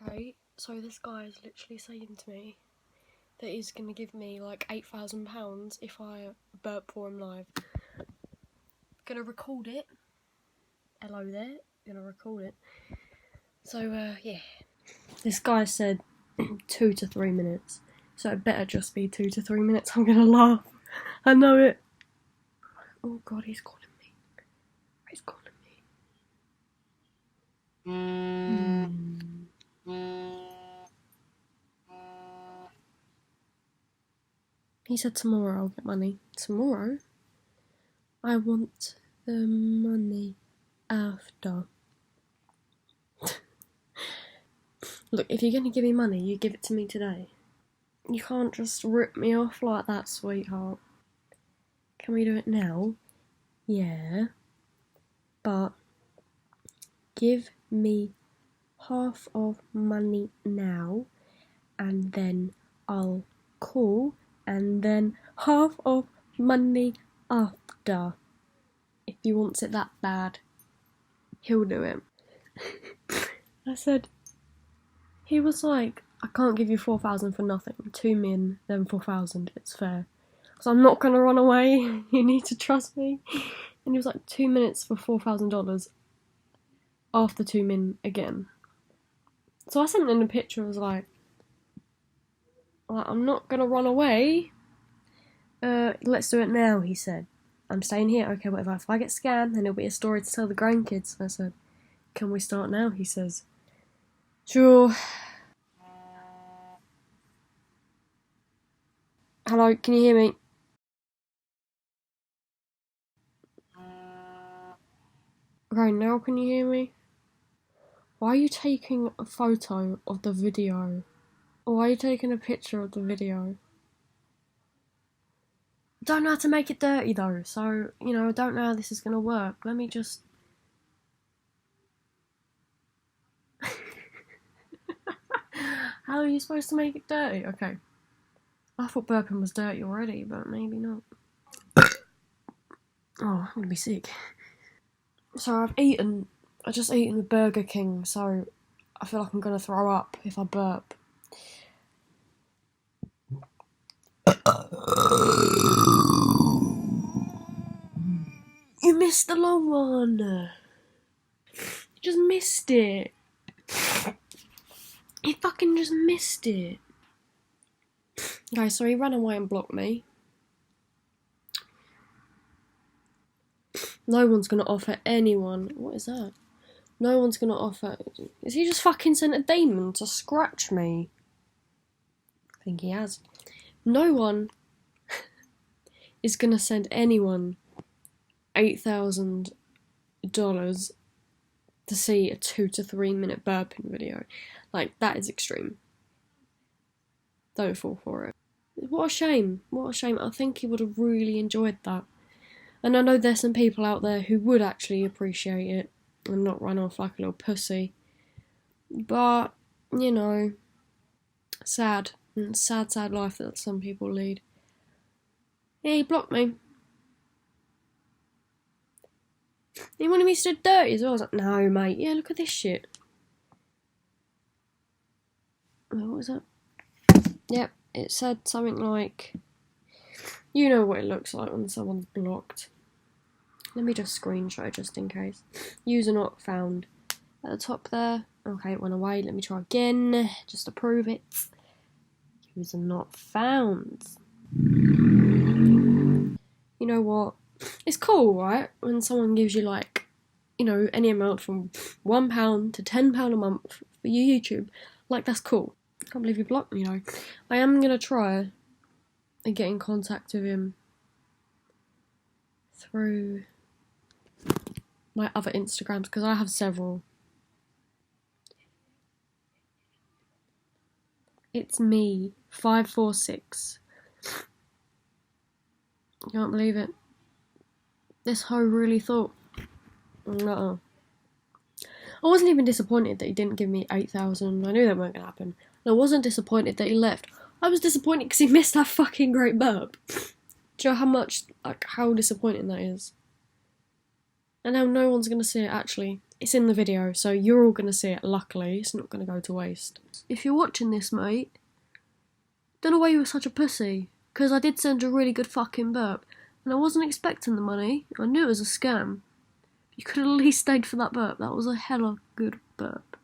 Okay, so this guy is literally saying to me that he's going to give me like £8,000 if I burp for him live. Gonna record it. Hello there. Gonna record it. So, yeah. This guy said 2 to 3 minutes. So it better just be 2 to 3 minutes. I'm gonna laugh. I know it. Oh god, he's calling me. He's calling me. He said tomorrow I'll get money. Tomorrow? I want the money after. Look, if you're gonna give me money, you give it to me today. You can't just rip me off like that, sweetheart. Can we do it now? Yeah. But give me half of money now, and then I'll call, and then half of money after. If he wants it that bad, he'll do it. I said, he was like, I can't give you 4,000 for nothing. 2 min, then 4,000, it's fair. So I'm not gonna run away, you need to trust me. And he was like, 2 minutes for $4,000 after 2 min again. So I sent him a picture, I was like, I'm not gonna run away. Let's do it now, he said. I'm staying here, okay, whatever. If I get scammed, then it'll be a story to tell the grandkids. I said, can we start now? He says, sure. Hello, can you hear me? Okay, now can you hear me? Why are you taking a photo of the video? Or why are you taking a picture of the video? I don't know how to make it dirty though, so, you know, I don't know how this is gonna work. Let me just... How are you supposed to make it dirty? Okay. I thought burping was dirty already, but maybe not. Oh, I'm gonna be sick. So I just eaten a Burger King, so I feel like I'm gonna throw up if I burp. You missed the long one! You just missed it! You fucking just missed it! Okay, so he ran away and blocked me. No one's gonna offer anyone... What is that? No one's gonna offer... Is he just fucking sent a demon to scratch me? I think he has. No one is gonna send anyone $8,000 to see a 2 to 3 minute burping video. Like, that is extreme. Don't fall for it. What a shame. What a shame. I think he would have really enjoyed that. And I know there's some people out there who would actually appreciate it and not run off like a little pussy. But, you know, sad. Sad life that some people lead. Yeah, he blocked me. He wanted me to do dirty as well. I was like, no, mate. Yeah, look at this shit. Oh, what was that? Yep, it said something like, you know what it looks like when someone's blocked. Let me just screenshot just in case. User not found. At the top there. Okay, it went away. Let me try again, just to prove it. User not found. You know what? It's cool, right? When someone gives you like, you know, any amount from £1 to £10 a month for your YouTube. Like, that's cool. I can't believe you blocked me, though. I am gonna try and get in contact with him through my other Instagrams, because I have several. It's me, 546. I can't believe it. This hoe really thought. No. I wasn't even disappointed that he didn't give me 8,000. I knew that weren't gonna happen. And I wasn't disappointed that he left. I was disappointed because he missed that fucking great burp. Do you know how much, like, how disappointing that is? And now no one's gonna see it, actually. It's in the video, so you're all going to see it. Luckily, it's not going to go to waste. If you're watching this, mate, don't know why you were such a pussy, because I did send a really good fucking burp, and I wasn't expecting the money. I knew it was a scam. You could have at least stayed for that burp. That was a hella good burp.